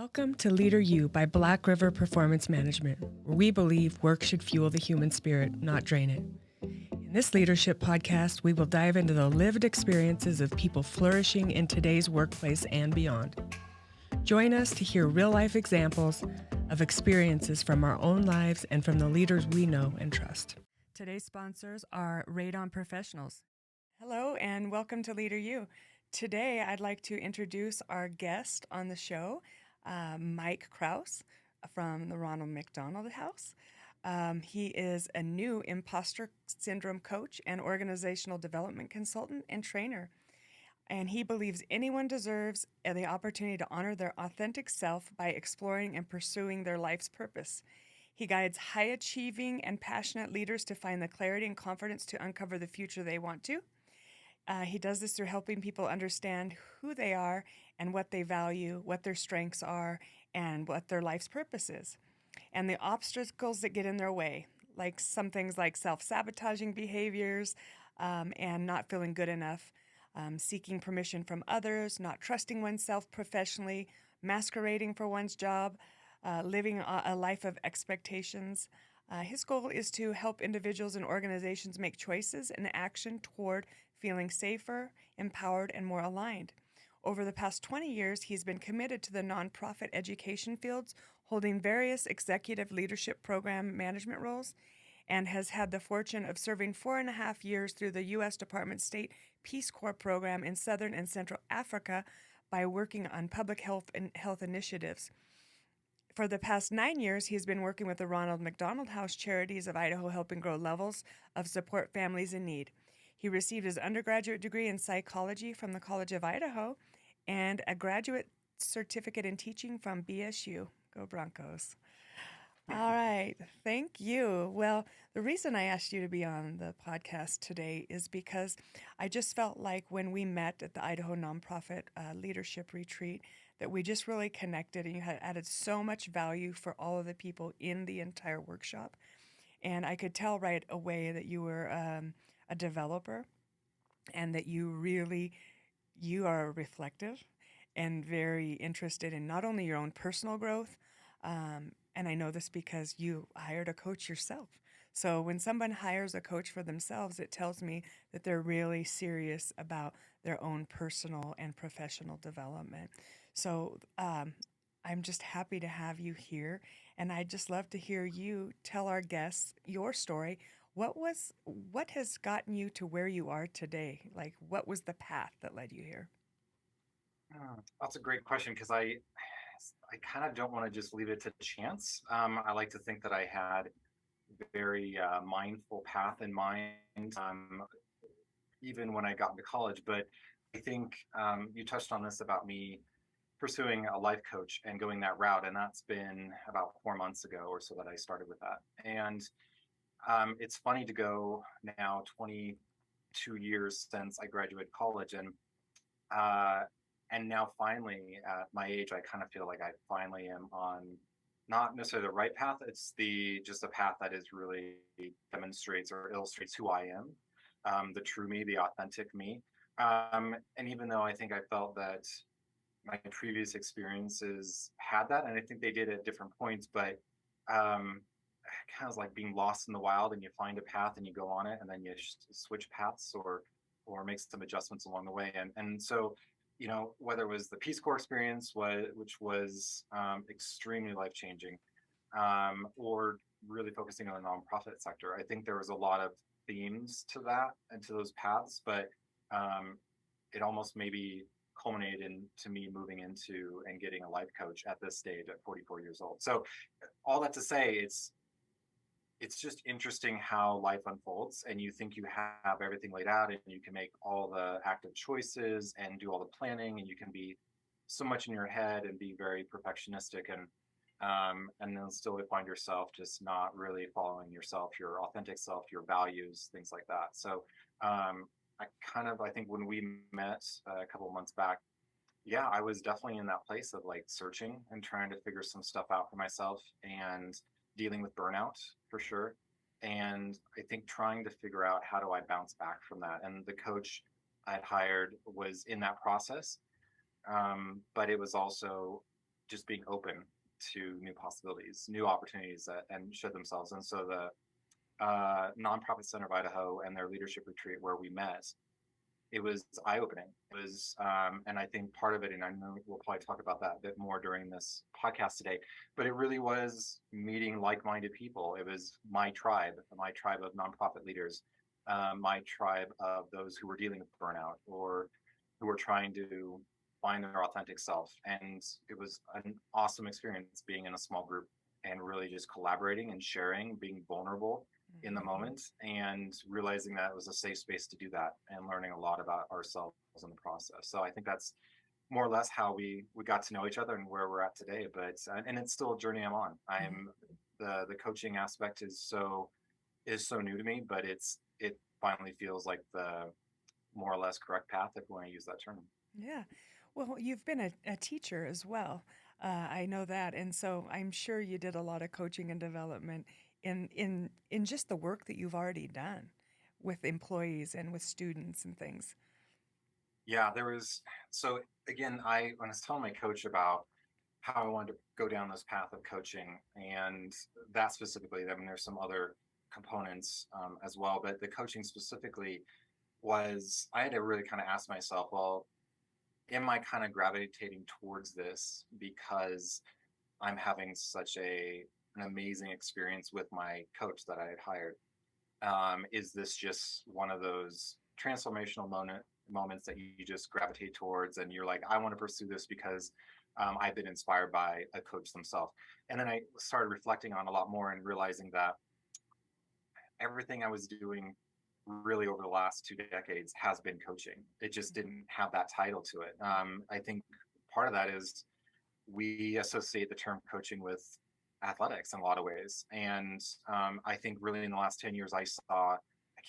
Welcome to Leader You by Black River Performance Management, where we believe work should fuel the human spirit, not drain it. In this leadership podcast, we will dive into the lived experiences of people flourishing in today's workplace and beyond. Join us to hear real-life examples of experiences from our own lives and from the leaders we know and trust. Today's sponsors are Radon Professionals. Hello and welcome to Leader You. Today, I'd like to introduce our guest on the show, Mike Krause from the Ronald McDonald House. He is a new Imposter Syndrome coach and organizational development consultant and trainer. And he believes anyone deserves the opportunity to honor their authentic self by exploring and pursuing their life's purpose. He guides high-achieving and passionate leaders to find the clarity and confidence to uncover the future they want to. He does this through helping people understand who they are and what they value, what their strengths are, and what their life's purpose is, and the obstacles that get in their way, like some things like self-sabotaging behaviors and not feeling good enough, seeking permission from others, not trusting oneself professionally, masquerading for one's job, living a life of expectations. His goal is to help individuals and organizations make choices and action toward feeling safer, empowered, and more aligned. Over the past 20 years, he's been committed to the nonprofit education fields, holding various executive leadership program management roles, and has had the fortune of serving 4.5 years through the U.S. Department of State Peace Corps program in Southern and Central Africa by working on public health initiatives. For the past 9 years, he has been working with the Ronald McDonald House Charities of Idaho, helping grow levels of support families in need. He received his undergraduate degree in psychology from the College of Idaho and a graduate certificate in teaching from BSU. Go Broncos. All right. Thank you. Well, the reason I asked you to be on the podcast today is because I just felt like when we met at the Idaho Nonprofit Leadership Retreat, that we just really connected and you had added so much value for all of the people in the entire workshop. And I could tell right away that you were a developer and that you are reflective and very interested in not only your own personal growth, and I know this because you hired a coach yourself. So when someone hires a coach for themselves, it tells me that they're really serious about their own personal and professional development. So I'm just happy to have you here, and I'd just love to hear you tell our guests your story. What has gotten you to where you are today? Like, what was the path that led you here? That's a great question because I kind of don't want to just leave it to chance. I like to think that I had very mindful path in mind, even when I got into college. But I think you touched on this about me pursuing a life coach and going that route, and that's been about 4 months ago or so that I started with that. And it's funny to go now 22 years since I graduated college, uh, and now finally at my age, I kind of feel like I finally am on not necessarily the right path. It's the just a path that is really demonstrates or illustrates who I am, the true me, the authentic me. And even though I think I felt that my previous experiences had that, and I think they did at different points, but kind of like being lost in the wild, and you find a path and you go on it, and then you switch paths or make some adjustments along the way. And so, whether it was the Peace Corps experience, which was extremely life changing, or really focusing on the nonprofit sector, I think there was a lot of themes to that and to those paths, but it almost maybe culminated into me moving into and getting a life coach at this stage at 44 years old. So all that to say, it's just interesting how life unfolds, and you think you have everything laid out and you can make all the active choices and do all the planning, and you can be so much in your head and be very perfectionistic, and then still find yourself just not really following yourself, your authentic self, your values, things like that. So I think when we met a couple of months back, yeah, I was definitely in that place of like searching and trying to figure some stuff out for myself and dealing with burnout for sure. And I think trying to figure out how do I bounce back from that. And the coach I'd hired was in that process. But it was also just being open to new possibilities, new opportunities and show themselves. And so the Nonprofit Center of Idaho and their leadership retreat where we met, it was eye-opening. It was, and I think part of it, and I know we'll probably talk about that a bit more during this podcast today, but it really was meeting like-minded people. It was my tribe of nonprofit leaders, my tribe of those who were dealing with burnout or who were trying to find their authentic self. And it was an awesome experience being in a small group and really just collaborating and sharing, being vulnerable in the moment, and realizing that it was a safe space to do that and learning a lot about ourselves in the process. So I think that's more or less how we got to know each other and where we're at today. But and it's still a journey I'm on. I'm the coaching aspect is so new to me, but it finally feels like the more or less correct path if we want to use that term. Yeah. Well, you've been a teacher as well. I know that. And so I'm sure you did a lot of coaching and development in just the work that you've already done with employees and with students and things. Yeah, there was so again, when I was telling my coach about how I wanted to go down this path of coaching, and that specifically, I mean, there's some other components as well, but the coaching specifically was I had to really kind of ask myself, well, am I kind of gravitating towards this because I'm having such an amazing experience with my coach that I had hired? Is this just one of those transformational moments that you just gravitate towards and you're like, I want to pursue this because I've been inspired by a coach themselves? And then I started reflecting on a lot more and realizing that everything I was doing really over the last 2 decades has been coaching. It just didn't have that title to it. I think part of that is we associate the term coaching with athletics in a lot of ways. And I think really in the last 10 years, I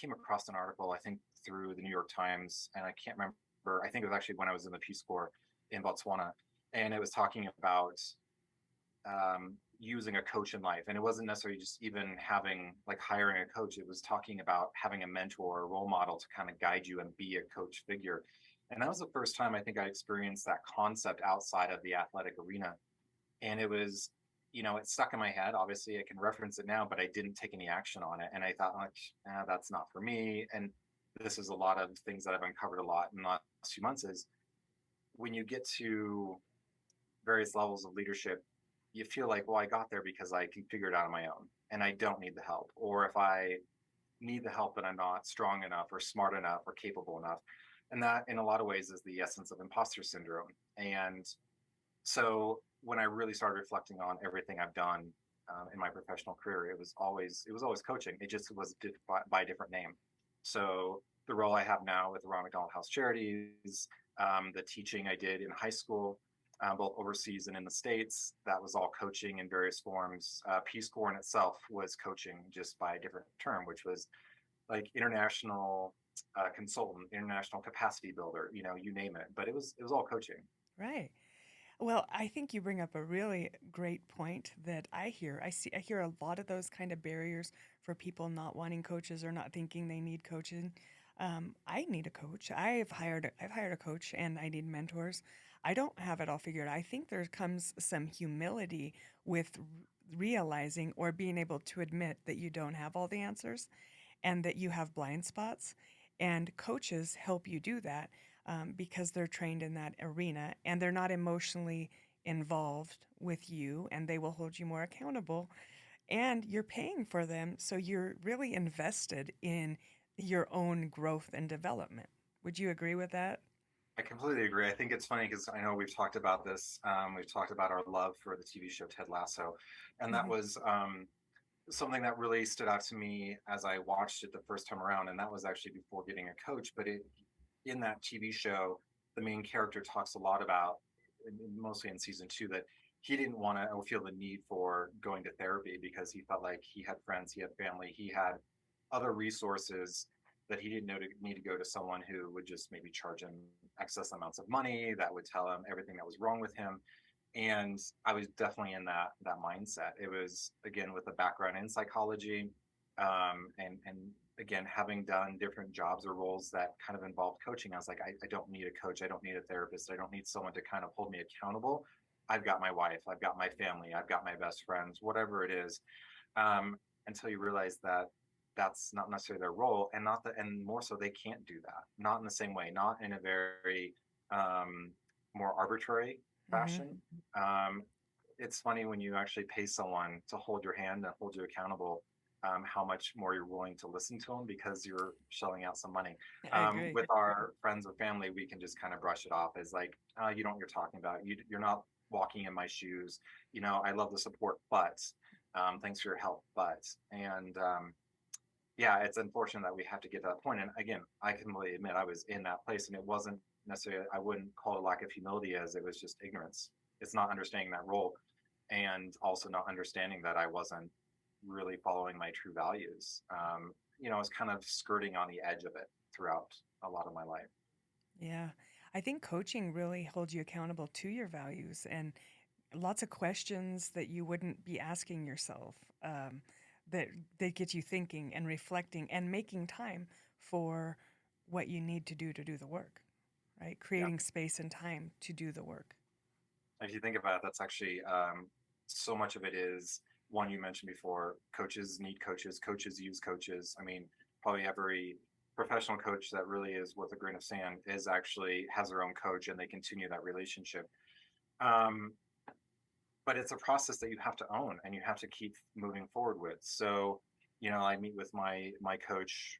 came across an article, I think through the New York Times, and I can't remember, I think it was actually when I was in the Peace Corps in Botswana. And it was talking about using a coach in life. And it wasn't necessarily just even hiring a coach. It was talking about having a mentor or a role model to kind of guide you and be a coach figure. And that was the first time I think I experienced that concept outside of the athletic arena. And it was, it stuck in my head. Obviously, I can reference it now, but I didn't take any action on it. And I thought, like, that's not for me. And this is a lot of things that I've uncovered a lot in the last few months is when you get to various levels of leadership, you feel like, well, I got there because I can figure it out on my own and I don't need the help. Or if I need the help, but I'm not strong enough or smart enough or capable enough. And that in a lot of ways is the essence of imposter syndrome. And so when I really started reflecting on everything I've done in my professional career, it was always coaching. It just was by a different name. So the role I have now with the Ronald McDonald House Charities, the teaching I did in high school, both overseas and in the States, that was all coaching in various forms. Peace Corps in itself was coaching just by a different term, which was like international consultant, international capacity builder, you name it. But it was all coaching. Right. Well, I think you bring up a really great point that I hear. I hear a lot of those kind of barriers for people not wanting coaches or not thinking they need coaching. I need a coach. I've hired a coach and I need mentors. I don't have it all figured out. I think there comes some humility with realizing or being able to admit that you don't have all the answers and that you have blind spots. And coaches help you do that because they're trained in that arena and they're not emotionally involved with you and they will hold you more accountable. And you're paying for them, so you're really invested in your own growth and development. Would you agree with that? I completely agree. I think it's funny because I know we've talked about this. We've talked about our love for the TV show Ted Lasso, and that Mhm. was something that really stood out to me as I watched it the first time around. And that was actually before getting a coach. But in that TV show, the main character talks a lot about, mostly in season 2, that he didn't want to feel the need for going to therapy because he felt like he had friends, he had family, he had other resources that he didn't need to go to someone who would just maybe charge him excess amounts of money that would tell him everything that was wrong with him. And I was definitely in that mindset. It was again with a background in psychology, and again having done different jobs or roles that kind of involved coaching. I was like, I don't need a coach. I don't need a therapist. I don't need someone to kind of hold me accountable. I've got my wife, I've got my family, I've got my best friends, whatever it is, um, until you realize that that's not necessarily their role, and not that, and more so, they can't do that, not in the same way, not in a very um, more arbitrary Mm-hmm. fashion. Um, it's funny when you actually pay someone to hold your hand and hold you accountable, how much more you're willing to listen to them because you're shelling out some money. I agree. With our friends or family, we can just kind of brush it off as like, you know what you're talking about. You're not walking in my shoes. You know, I love the support, but thanks for your help. But, and yeah, it's unfortunate that we have to get to that point. And again, I can really admit I was in that place, and it wasn't necessarily, I wouldn't call it lack of humility, as it was just ignorance. It's not understanding that role, and also not understanding that I wasn't really following my true values. You know, I was kind of skirting on the edge of it throughout a lot of my life. Yeah. I think coaching really holds you accountable to your values and lots of questions that you wouldn't be asking yourself, that get you thinking and reflecting and making time for what you need to do the work, right? Yeah. Creating space and time to do the work. If you think about it, that's actually so much of it is one you mentioned before. Coaches need coaches. Coaches use coaches. I mean, probably every professional coach that really is worth a grain of sand is actually has their own coach, and they continue that relationship. Um, but it's a process that you have to own and you have to keep moving forward with. So, you know, I meet with my coach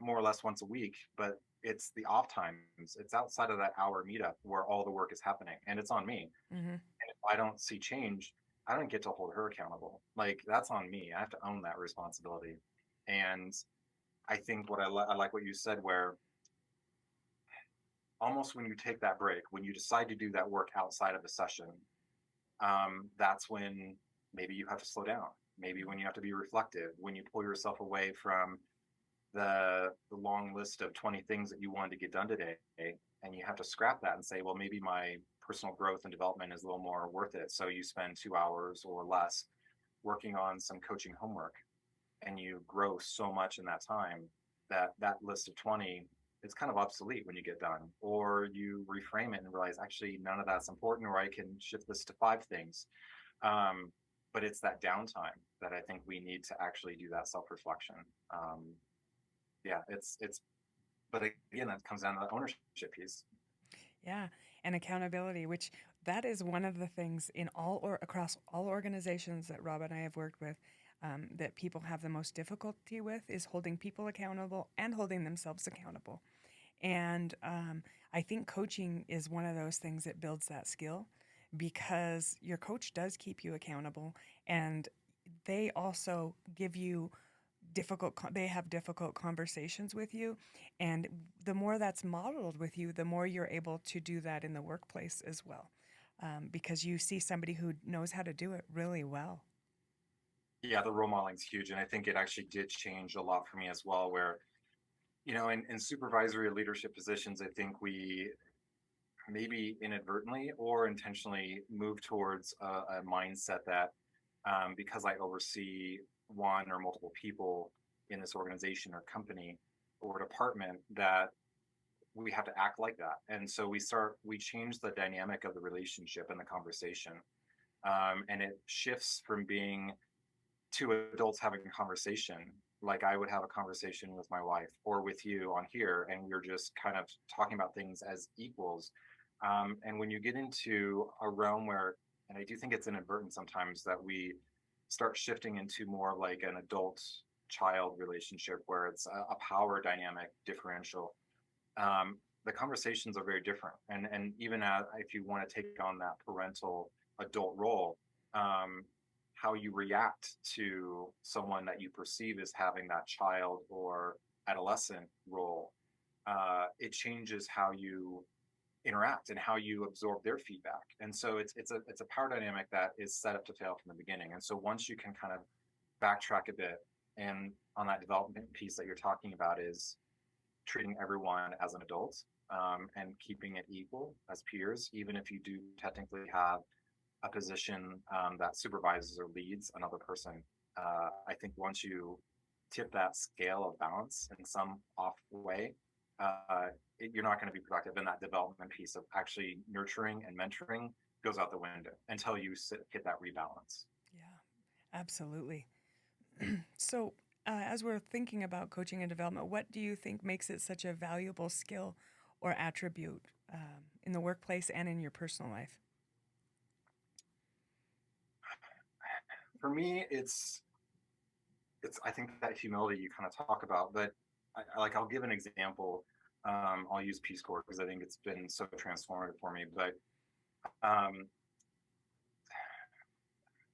more or less once a week, but it's the off times. It's outside of that hour meetup where all the work is happening, and it's on me. Hmm. And if I don't see change, I don't get to hold her accountable. Like, that's on me. I have to own that responsibility. And I think I like what you said, where almost when you take that break, when you decide to do that work outside of the session, that's when maybe you have to slow down. Maybe when you have to be reflective, when you pull yourself away from the long list of 20 things that you wanted to get done today, and you have to scrap that and say, well, maybe my personal growth and development is a little more worth it. So you spend 2 hours or less working on some coaching homework, and you grow so much in that time that that list of 20 is kind of obsolete when you get done. Or you reframe it and realize, actually none of that's important, or I can shift this to 5 things. um, but it's that downtime that I think we need to actually do that self-reflection. Yeah, it's but again, that comes down to the ownership piece. Yeah, and accountability, which that is one of the things in all or across all organizations that Rob and I have worked with, that people have the most difficulty with is holding people accountable and holding themselves accountable. And I think coaching is one of those things that builds that skill because your coach does keep you accountable and they also give you they have difficult conversations with you, and the more that's modeled with you, the more you're able to do that in the workplace as well, because you see somebody who knows how to do it really well. Yeah, the role modeling's huge, and I think it actually did change a lot for me as well. Where, you know, in supervisory leadership positions, I think we maybe inadvertently or intentionally move towards a mindset that, because I oversee one or multiple people in this organization or company or department, that we have to act like that. And so we change the dynamic of the relationship and the conversation. And it shifts from being two adults having a conversation, like I would have a conversation with my wife or with you on here, and we're just kind of talking about things as equals. And when you get into a realm where, and I do think it's inadvertent sometimes, that we start shifting into more like an adult child relationship where it's a power dynamic differential. The conversations are very different. And even if you want to take on that parental adult role, how you react to someone that you perceive as having that child or adolescent role, it changes how you interact and how you absorb their feedback. And so it's a power dynamic that is set up to fail from the beginning. And so once you can kind of backtrack a bit, and on that development piece that you're talking about is treating everyone as an adult, and keeping it equal as peers, even if you do technically have a position that supervises or leads another person. I think once you tip that scale of balance in some off way, you're not going to be productive in that development piece of actually nurturing and mentoring goes out the window until you hit that rebalance. Yeah, absolutely. So, as we're thinking about coaching and development, what do you think makes it such a valuable skill or attribute in the workplace and in your personal life? For me, it's I think that humility you kind of talk about, but I'll give an example. I'll use Peace Corps because I think it's been so transformative for me. But um,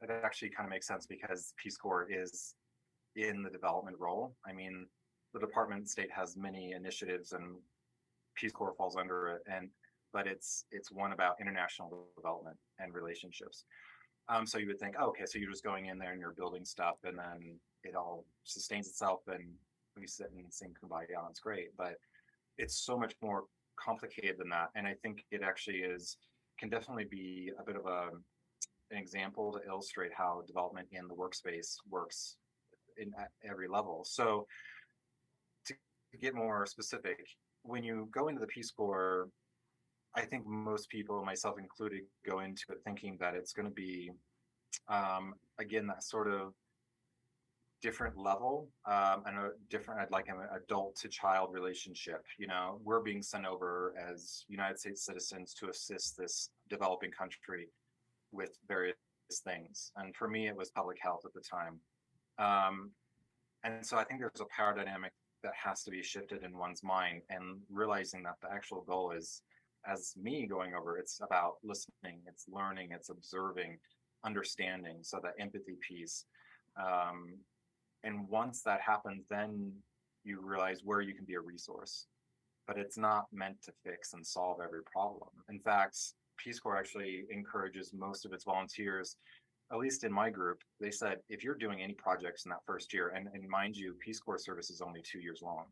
it actually kind of makes sense because Peace Corps is in the development role. I mean, the Department of State has many initiatives, and Peace Corps falls under it. But it's one about international development and relationships. So you would think, oh, okay, so you're just going in there and you're building stuff, and then it all sustains itself, and we sit and sing Kumbaya, and it's great. But it's so much more complicated than that, and I think it actually can definitely be a bit of an example to illustrate how development in the workspace works at every level. So to get more specific, when you go into the Peace Corps, I think most people, myself included, go into it thinking that it's going to be again, that sort of different level and a different, I'd like an adult to child relationship. You know, we're being sent over as United States citizens to assist this developing country with various things. And for me, it was public health at the time. Um, and so I think there's a power dynamic that has to be shifted in one's mind, and realizing that the actual goal is, as me going over, it's about listening, it's learning, it's observing, understanding. So that empathy piece. Um, and once that happens, then you realize where you can be a resource. But it's not meant to fix and solve every problem. In fact, Peace Corps actually encourages most of its volunteers, at least in my group. They said, if you're doing any projects in that first year, and mind you, Peace Corps service is only 2 years long.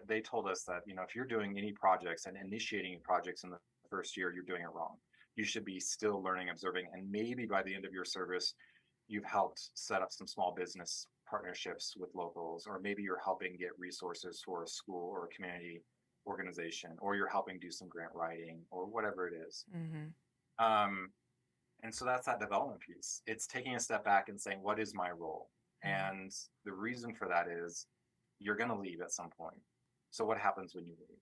They told us that, you know, if you're doing any projects and initiating projects in the first year, you're doing it wrong. You should be still learning, observing, and maybe by the end of your service, you've helped set up some small business partnerships with locals, or maybe you're helping get resources for a school or a community organization, or you're helping do some grant writing or whatever it is. Mm-hmm. And so that's that development piece. It's taking a step back and saying, what is my role? Mm-hmm. And the reason for that is you're going to leave at some point. So what happens when you leave?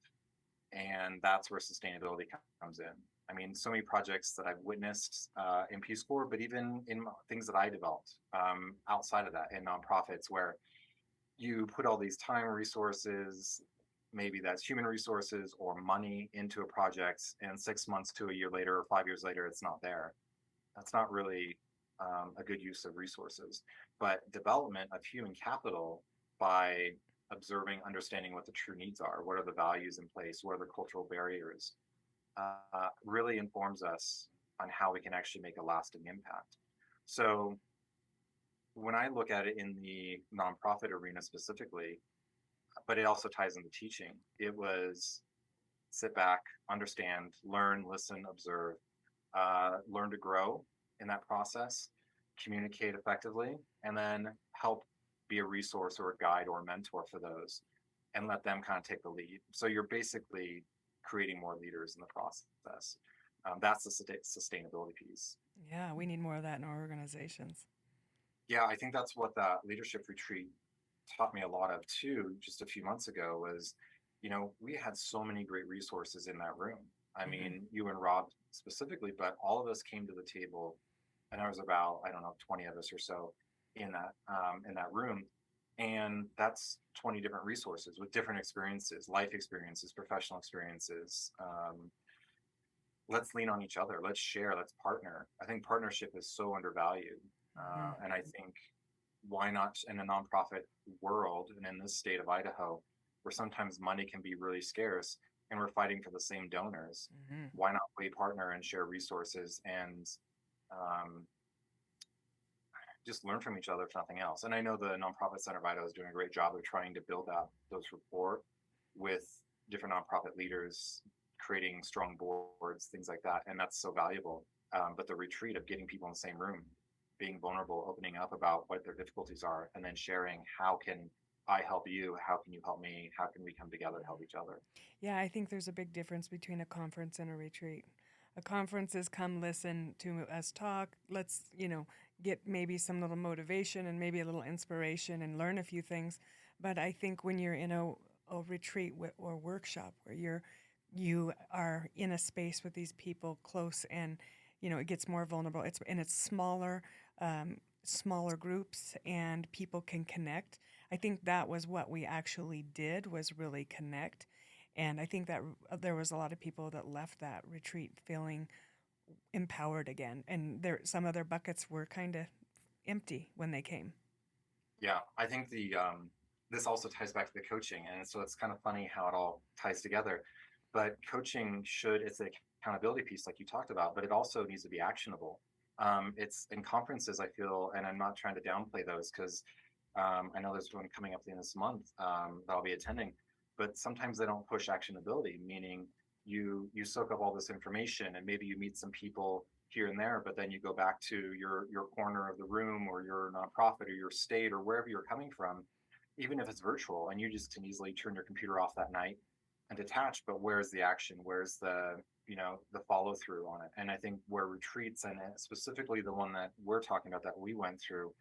And that's where sustainability comes in. I mean, so many projects that I've witnessed in Peace Corps, but even in things that I developed outside of that in nonprofits, where you put all these time resources, maybe that's human resources or money, into a project, and 6 months to a year later or 5 years later, it's not there. That's not really a good use of resources. But development of human capital by observing, understanding what the true needs are, what are the values in place, what are the cultural barriers, really informs us on how we can actually make a lasting impact. So when I look at it in the nonprofit arena specifically, but it also ties into teaching, it was sit back, understand, learn, listen, observe, learn to grow in that process, communicate effectively, and then help be a resource or a guide or a mentor for those, and let them kind of take the lead. So you're basically creating more leaders in the process. That's the sustainability piece. Yeah, we need more of that in our organizations. Yeah, I think that's what that leadership retreat taught me a lot of too, just a few months ago, was, you know, we had so many great resources in that room. I Mm-hmm. mean, you and Rob specifically, but all of us came to the table, and there was about, I don't know, 20 of us or so in that room. And that's 20 different resources with different experiences, life experiences, professional experiences. Let's lean on each other. Let's share. Let's partner. I think partnership is so undervalued. Mm-hmm. And I think, why not in a nonprofit world, and in this state of Idaho, where sometimes money can be really scarce and we're fighting for the same donors, Mm-hmm. why not we partner and share resources and um, just learn from each other, if nothing else? And I know the Nonprofit Center of Idaho is doing a great job of trying to build out those rapport with different nonprofit leaders, creating strong boards, things like that. And that's so valuable. But the retreat of getting people in the same room, being vulnerable, opening up about what their difficulties are, and then sharing, how can I help you? How can you help me? How can we come together to help each other? Yeah, I think there's a big difference between a conference and a retreat. A conference is come listen to us talk. Let's, get maybe some little motivation and maybe a little inspiration and learn a few things. But I think when you're in a retreat or workshop where you are in a space with these people close and it gets more vulnerable. It's smaller groups and people can connect. I think that was what we actually did, was really connect. And I think that there was a lot of people that left that retreat feeling empowered again, and some of their buckets were kind of empty when they came. Yeah, I think this also ties back to the coaching, and so it's kind of funny how it all ties together. But coaching it's the accountability piece, like you talked about, but it also needs to be actionable. It's in conferences, I feel, and I'm not trying to downplay those because I know there's one coming up at the end of this month that I'll be attending, but sometimes they don't push actionability, meaning you soak up all this information and maybe you meet some people here and there, but then you go back to your corner of the room or your nonprofit or your state or wherever you're coming from, even if it's virtual, and you just can easily turn your computer off that night and detach. But where's the action? Where's the follow through on it? And I think where retreats, and specifically the one that we're talking about that we went through,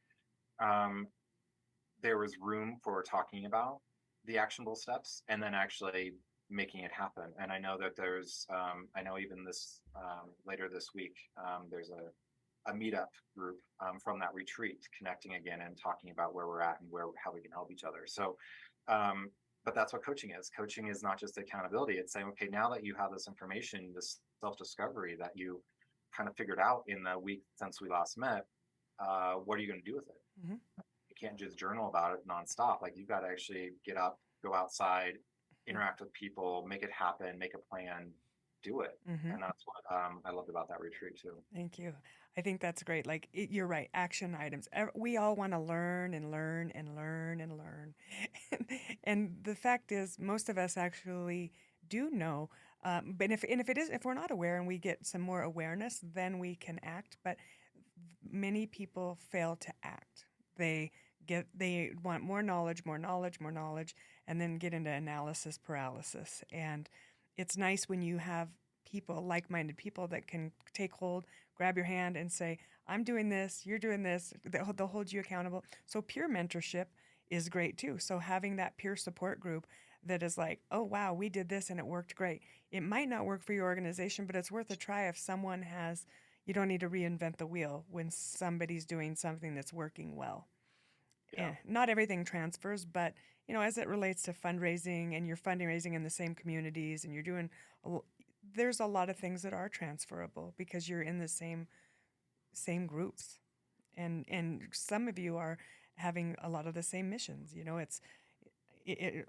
there was room for talking about the actionable steps and then actually making it happen. And I know that I know even this later this week, there's a meetup group from that retreat connecting again and talking about where we're at and how we can help each other. So, but that's what coaching is. Coaching is not just accountability. It's saying, okay, now that you have this information, this self-discovery that you kind of figured out in the week since we last met, what are you going to do with it? Mm-hmm. You can't just journal about it nonstop. Like you've got to actually get up, go outside, interact with people, make it happen, make a plan, do it. Mm-hmm. And that's what I loved about that retreat too. Thank you. I think that's great. Like you're right, action items. We all want to learn and learn and learn and learn. And the fact is, most of us actually do know. But if we're not aware and we get some more awareness, then we can act. But many people fail to act. They want more knowledge, more knowledge, more knowledge, and then get into analysis paralysis. And it's nice when you have people, like-minded people, that can take hold, grab your hand, and say, "I'm doing this. You're doing this." They'll hold you accountable. So peer mentorship is great too. So having that peer support group that is like, "Oh wow, we did this and it worked great." It might not work for your organization, but it's worth a try if someone has. You don't need to reinvent the wheel when somebody's doing something that's working well. Yeah. Not everything transfers, but as it relates to fundraising, and you're fundraising in the same communities, and you're doing, there's a lot of things that are transferable because you're in the same groups, and some of you are having a lot of the same missions.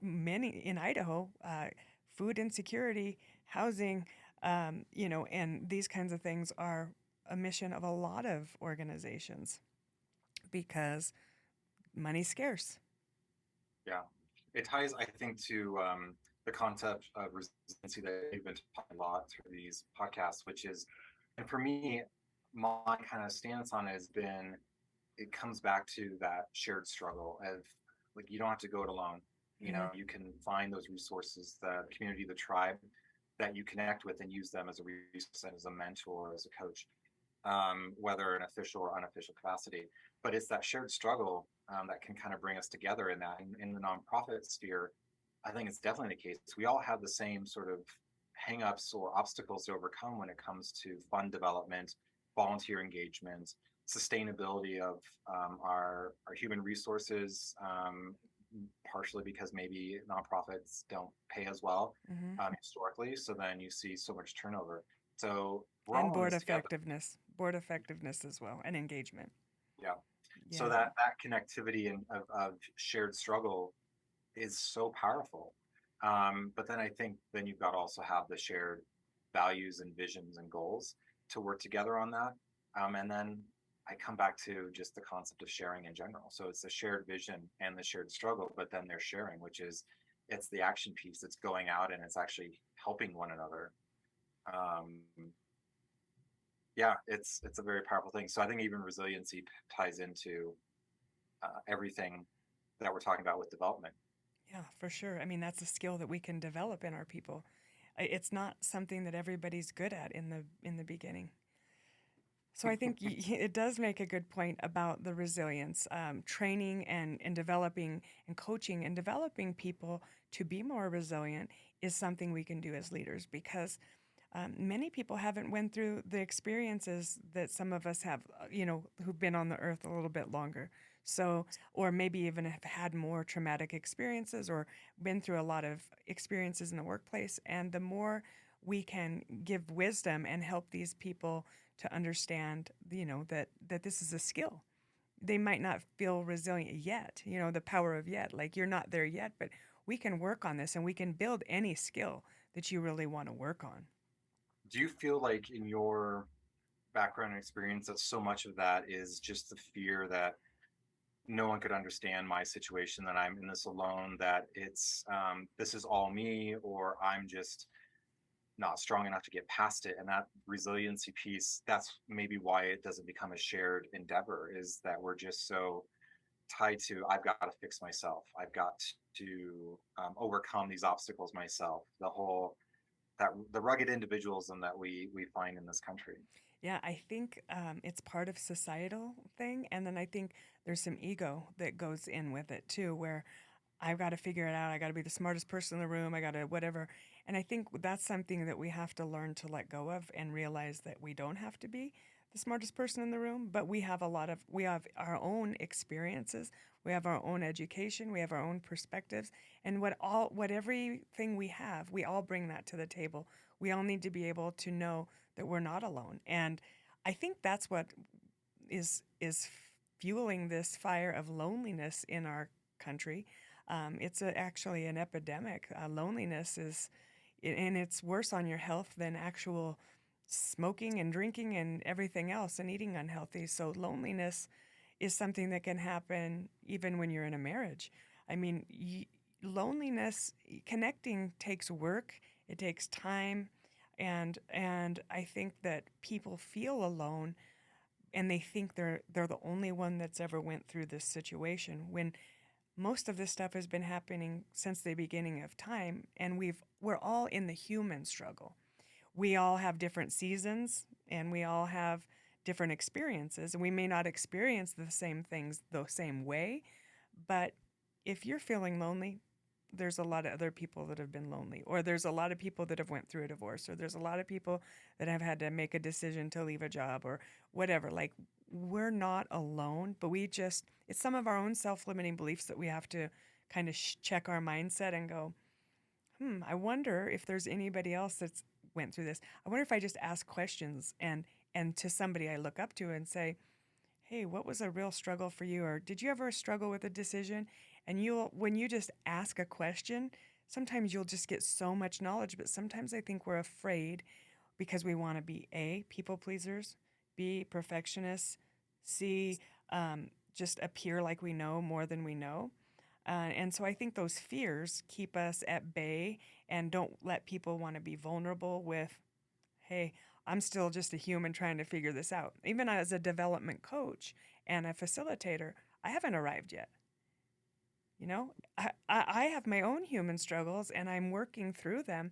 Many in Idaho, food insecurity, housing, and these kinds of things are a mission of a lot of organizations because money's scarce. Yeah. It ties, I think, to the concept of resiliency that we've been talking a lot through these podcasts, which is, and for me, my kind of stance on it has been, it comes back to that shared struggle of, like, you don't have to go it alone. You can find those resources, the community, the tribe that you connect with, and use them as a resource and as a mentor, as a coach, whether in official or unofficial capacity. But it's that shared struggle that can kind of bring us together in that. In the nonprofit sphere, I think it's definitely the case. We all have the same sort of hangups or obstacles to overcome when it comes to fund development, volunteer engagement, sustainability of our human resources, partially because maybe nonprofits don't pay as well historically. So then you see so much turnover. So we're all And in board this together. effectiveness as well, and engagement. Yeah. Yeah. So that connectivity and of shared struggle is so powerful. But then I think then you've got to also have the shared values and visions and goals to work together on that. And then I come back to just the concept of sharing in general. So it's the shared vision and the shared struggle, but then they're sharing, which is, it's the action piece that's going out and it's actually helping one another. Yeah, it's a very powerful thing. So I think even resiliency ties into everything that we're talking about with development. Yeah, for sure. I mean, that's a skill that we can develop in our people. It's not something that everybody's good at in the beginning. So I think it does make a good point about the resilience, training and developing and coaching and developing people to be more resilient is something we can do as leaders, because many people haven't went through the experiences that some of us have, who've been on the earth a little bit longer. So, or maybe even have had more traumatic experiences or been through a lot of experiences in the workplace. And the more we can give wisdom and help these people to understand, that this is a skill. They might not feel resilient yet, the power of yet, like you're not there yet, but we can work on this and we can build any skill that you really want to work on. Do you feel like in your background and experience that so much of that is just the fear that no one could understand my situation, that I'm in this alone, that it's this is all me, or I'm just not strong enough to get past it? And that resiliency piece, that's maybe why it doesn't become a shared endeavor, is that we're just so tied to, I've got to fix myself, I've got to overcome these obstacles myself, the whole, that the rugged individualism that we find in this country. Yeah, I think it's part of societal thing, and then I think there's some ego that goes in with it too, where I've got to figure it out. I got to be the smartest person in the room. I got to whatever. And I think that's something that we have to learn to let go of and realize that we don't have to be the smartest person in the room, but we have our own experiences. We have our own education. We have our own perspectives. And what everything we have, we all bring that to the table. We all need to be able to know that we're not alone. And I think that's what is fueling this fire of loneliness in our country. It's actually an epidemic. Loneliness and it's worse on your health than actual smoking and drinking and everything else and eating unhealthy. So loneliness is something that can happen even when you're in a marriage. I mean, loneliness, connecting takes work. It takes time, and I think that people feel alone and they think they're the only one that's ever went through this situation, when most of this stuff has been happening since the beginning of time, and we're all in the human struggle. We all have different seasons and we all have different experiences, and we may not experience the same things the same way, but if you're feeling lonely, there's a lot of other people that have been lonely, or there's a lot of people that have went through a divorce, or there's a lot of people that have had to make a decision to leave a job or whatever. Like, we're not alone, but it's some of our own self-limiting beliefs that we have to kind of check our mindset and go, I wonder if there's anybody else that's went through this. I wonder if I just ask questions and to somebody I look up to and say, hey, what was a real struggle for you? Or did you ever struggle with a decision? And when you just ask a question, sometimes you'll just get so much knowledge. But sometimes I think we're afraid because we want to be A, people pleasers, B, perfectionists, C, just appear like we know more than we know. And so I think those fears keep us at bay and don't let people want to be vulnerable with, hey, I'm still just a human trying to figure this out. Even as a development coach and a facilitator, I haven't arrived yet. I have my own human struggles and I'm working through them.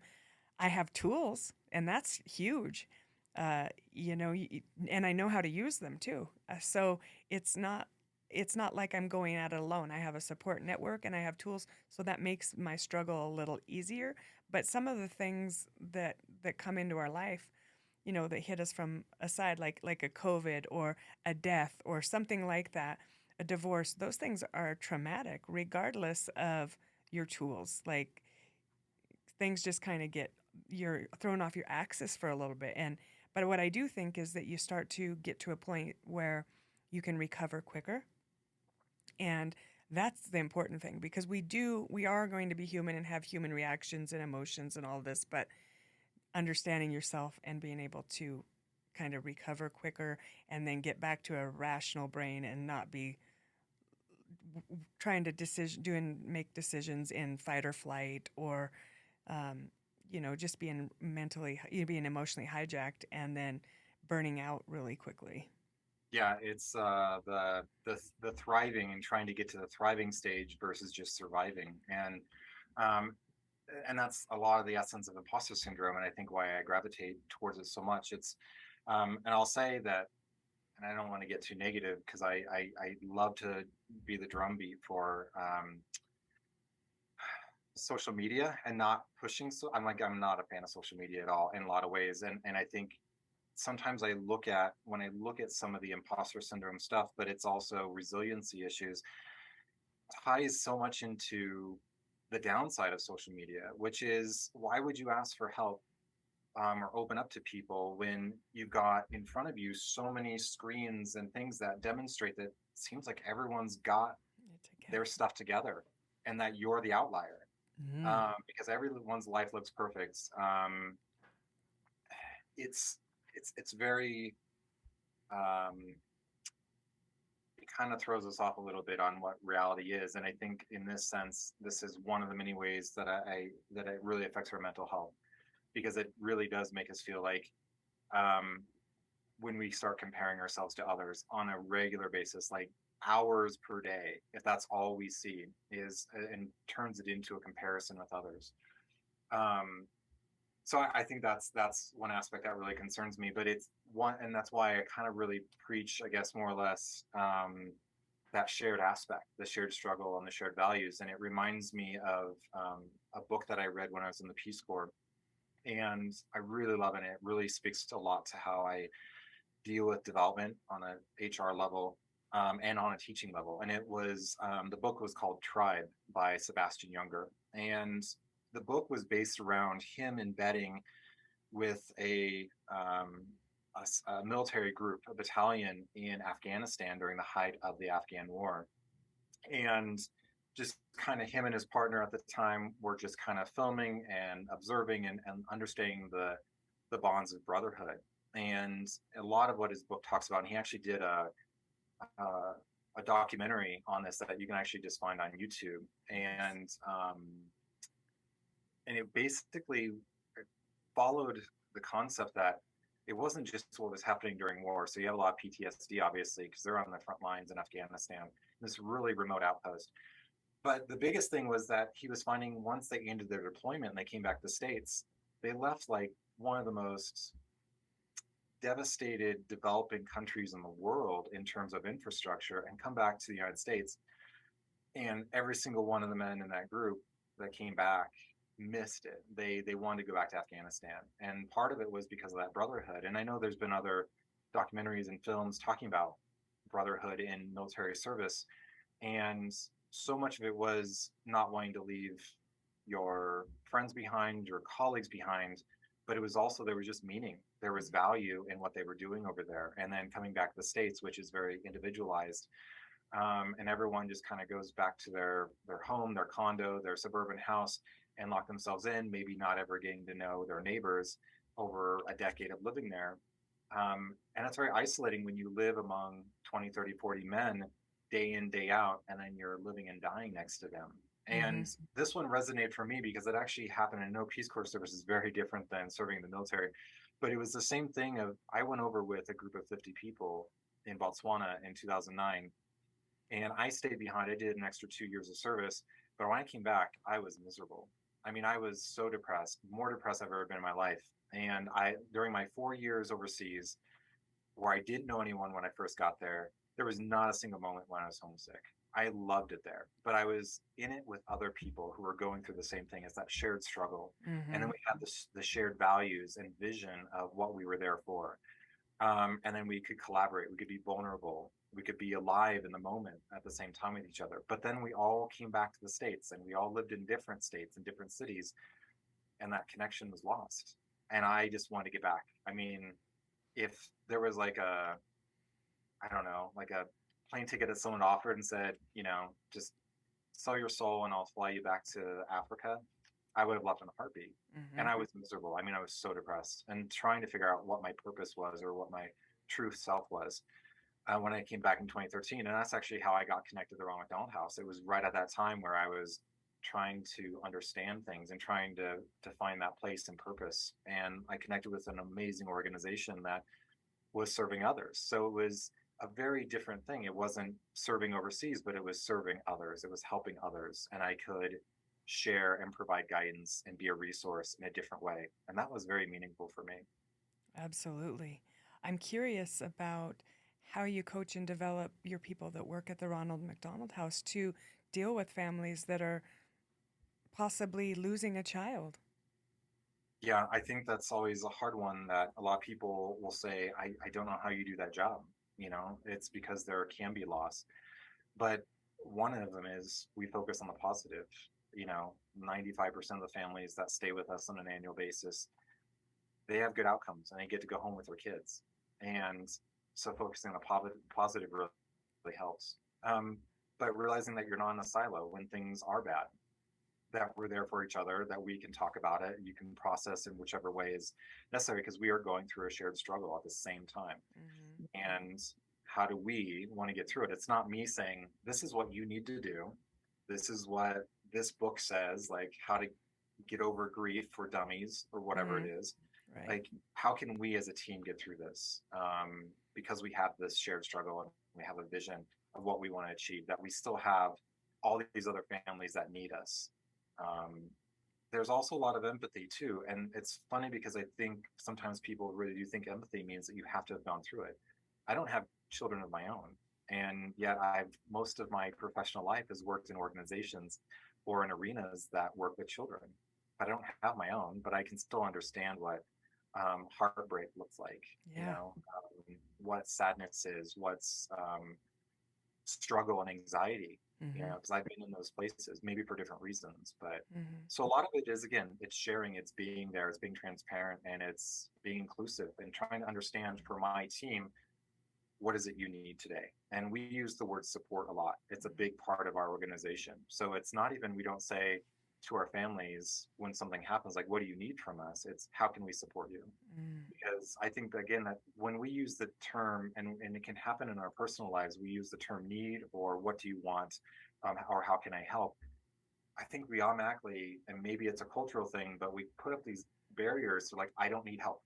I have tools, and that's huge. And I know how to use them too. So it's not like I'm going at it alone. I have a support network and I have tools, so that makes my struggle a little easier. But some of the things that come into our life, that hit us from a side, like a COVID or a death or something like that, a divorce, those things are traumatic regardless of your tools. Like, things just kind of you're thrown off your axis for a little bit. But what I do think is that you start to get to a point where you can recover quicker. And that's the important thing, because we are going to be human and have human reactions and emotions and all this, but understanding yourself and being able to kind of recover quicker and then get back to a rational brain and not be trying to make decisions in fight or flight, or just being being emotionally hijacked and then burning out really quickly. Yeah, it's the thriving and trying to get to the thriving stage versus just surviving. And and that's a lot of the essence of imposter syndrome, and I think why I gravitate towards it so much. It's and I'll say that, and I don't want to get too negative because I love to be the drumbeat for social media and not pushing. So I'm not a fan of social media at all in a lot of ways, and I think sometimes when I look at some of the imposter syndrome stuff, but it's also resiliency issues, ties so much into the downside of social media, which is why would you ask for help or open up to people when you've got in front of you so many screens and things that demonstrate that it seems like everyone's got their stuff together and that you're the outlier because everyone's life looks perfect. It's it's very um, it kind of throws us off a little bit on what reality is, and I think in this sense, this is one of the many ways that that it really affects our mental health because it really does make us feel like um, when we start comparing ourselves to others on a regular basis, like hours per day, if that's all we see is and turns it into a comparison with others. Um, so I think that's one aspect that really concerns me, but it's one, and that's why I kind of really preach, I guess, more or less that shared aspect, the shared struggle and the shared values. And it reminds me of a book that I read when I was in the Peace Corps, and I really love it. It really speaks a lot to how I deal with development on a HR level and on a teaching level. And the book was called Tribe by Sebastian Junger. And the book was based around him embedding with a military group, a battalion in Afghanistan during the height of the Afghan war. And just kind of him and his partner at the time were just kind of filming and observing and understanding the bonds of brotherhood. And a lot of what his book talks about, and he actually did a, a documentary on this that you can actually just find on YouTube. And it basically followed the concept that it wasn't just what was happening during war. So you have a lot of PTSD, obviously, because they're on the front lines in Afghanistan, this really remote outpost. But the biggest thing was that he was finding once they ended their deployment and they came back to the States, they left like one of the most devastated developing countries in the world in terms of infrastructure and come back to the United States. And every single one of the men in that group that came back missed it. They wanted to go back to Afghanistan. And part of it was because of that brotherhood. And I know there's been other documentaries and films talking about brotherhood in military service. And so much of it was not wanting to leave your friends behind, your colleagues behind, but it was also there was just meaning. There was value in what they were doing over there. And then coming back to the States, which is very individualized, and everyone just kind of goes back to their home, their condo, their suburban house, and lock themselves in, maybe not ever getting to know their neighbors over a decade of living there. And it's very isolating when you live among 20, 30, 40 men day in, day out, and then you're living and dying next to them. And this one resonated for me because it actually happened. And no, Peace Corps service is very different than serving in the military, but it was the same thing of I went over with a group of 50 people in Botswana in 2009, and I stayed behind. I did an extra 2 years of service, but when I came back, I was miserable. I mean, I was so depressed, more depressed I've ever been in my life. And during my 4 years overseas, where I didn't know anyone when I first got there, there was not a single moment when I was homesick. I loved it there, but I was in it with other people who were going through the same thing as that shared struggle. And then we had the shared values and vision of what we were there for. And then we could collaborate, we could be vulnerable, we could be alive in the moment at the same time with each other. But then we all came back to the States and we all lived in different states and different cities, and that connection was lost. And I just wanted to get back. I mean, if there was like I don't know, like a plane ticket that someone offered and said, just sell your soul and I'll fly you back to Africa, I would have left in a heartbeat. And I was miserable. I mean, I was so depressed and trying to figure out what my purpose was or what my true self was when I came back in 2013. And that's actually how I got connected to the Ronald McDonald House. It was right at that time where I was trying to understand things and trying to find that place and purpose. And I connected with an amazing organization that was serving others. So it was a very different thing. It wasn't serving overseas, but it was serving others. It was helping others. And I could share and provide guidance and be a resource in a different way. And that was very meaningful for me. Absolutely. I'm curious about how you coach and develop your people that work at the Ronald McDonald House to deal with families that are possibly losing a child. Yeah, I think that's always a hard one that a lot of people will say, I don't know how you do that job. It's because there can be loss. But one of them is we focus on the positive. 95% of the families that stay with us on an annual basis, they have good outcomes and they get to go home with their kids. And so focusing on the positive really helps. But realizing that you're not in a silo when things are bad, that we're there for each other, that we can talk about it, you can process in whichever way is necessary because we are going through a shared struggle at the same time. Mm-hmm. And how do we want to get through it? It's not me saying, this is what you need to do. This is what this book says, like how to get over grief for dummies or whatever it is. Right. Like, how can we as a team get through this? Because we have this shared struggle and we have a vision of what we want to achieve, that we still have all these other families that need us. There's also a lot of empathy too. And it's funny because I think sometimes people really do think empathy means that you have to have gone through it. I don't have children of my own. And yet most of my professional life has worked in organizations or in arenas that work with children. I don't have my own, but I can still understand what heartbreak looks like, Yeah. what sadness is, what's struggle and anxiety, Mm-hmm. because I've been in those places, maybe for different reasons. But Mm-hmm. so a lot of it is, again, it's sharing, it's being there, it's being transparent, and it's being inclusive and trying to understand for my team, what is it you need today? And we use the word support a lot. It's a big part of our organization. So it's not even, we don't say to our families when something happens, like, what do you need from us? It's how can we support you? Because I think, again, that when we use the term, and it can happen in our personal lives, we use the term need or what do you want, or how can I help? I think we automatically, and maybe it's a cultural thing, but we put up these barriers to, like, I don't need help.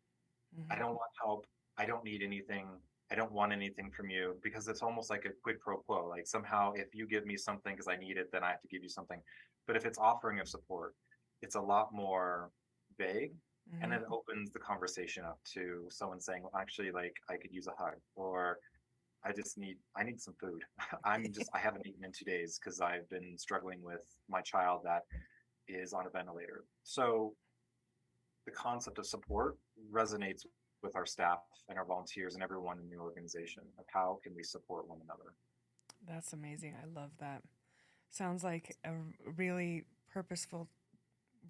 I don't want help. I don't need anything. I don't want anything from you, because it's almost like a quid pro quo. Like, somehow if you give me something because I need it, then I have to give you something. But if it's offering of support, it's a lot more vague. And it opens the conversation up to someone saying, well, actually, like, I could use a hug, or I need some food. I haven't eaten in 2 days because I've been struggling with my child that is on a ventilator. So the concept of support resonates with our staff and our volunteers and everyone in the organization, of how can we support one another. That's amazing. I love that. Sounds like a really purposeful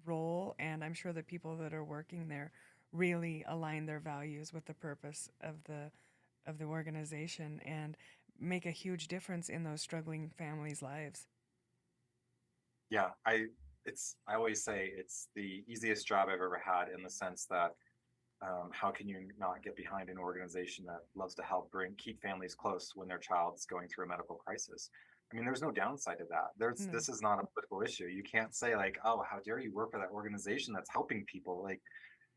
role, and I'm sure the people that are working there really align their values with the purpose of the organization and make a huge difference in those struggling families' lives. Yeah, I always say it's the easiest job I've ever had, in the sense that how can you not get behind an organization that loves to help keep families close when their child's going through a medical crisis? I mean, there's no downside to that. No. This is not a political issue. You can't say, like, oh, how dare you work for that organization that's helping people, like,